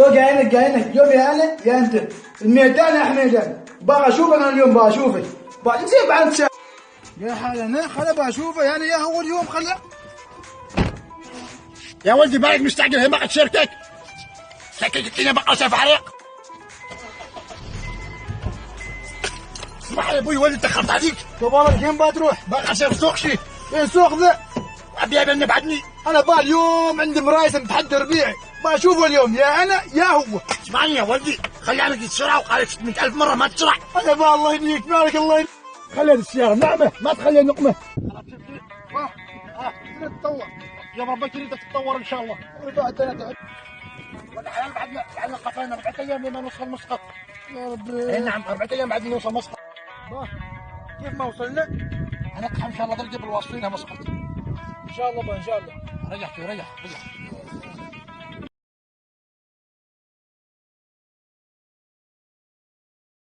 عينك اليوم يا انا يا انت. الميدان يا حميدان، بقى اشوف انا اليوم، بقى اشوفك بعد زين بعد ساعة. يا حالنا خلا بقى اشوفه يعني يا اول يوم خلا. يا ولدي مالك مستعجل؟ هي بقى شركتك شكلت لنا بقى شاف حريق. اسمع يا ابوي ولدي تاخرت عليك. طب والله فين بقى تروح؟ بقى عشان سوق شي. فين سوق ذا؟ ابي ابي بعدني. انا بقى اليوم عندي مرايسم تحدي ربيعي، بقى اشوفه اليوم يا انا يا هو. اسمعني يا ولدي، خلي عمك يتسرع وقال 600,000 مره ما تسرع. انا بقى الله يهديك مالك الله يهديك. خلي السياره نعمه ما تخليها نقمه. تتطور يا ربك تريد تتطور ان شاء الله. بعد انا تعبت. ولا حيال بعدنا قطعنا 4 ايام لما نوصل مسقط. يا ربي. اي نعم 4 ايام بعد نوصل مسقط. كيف ما وصلنا؟ هنقطع ان شاء الله درجه بالواصلينها مسقط. ان شاء الله بقى ان شاء الله. ريح.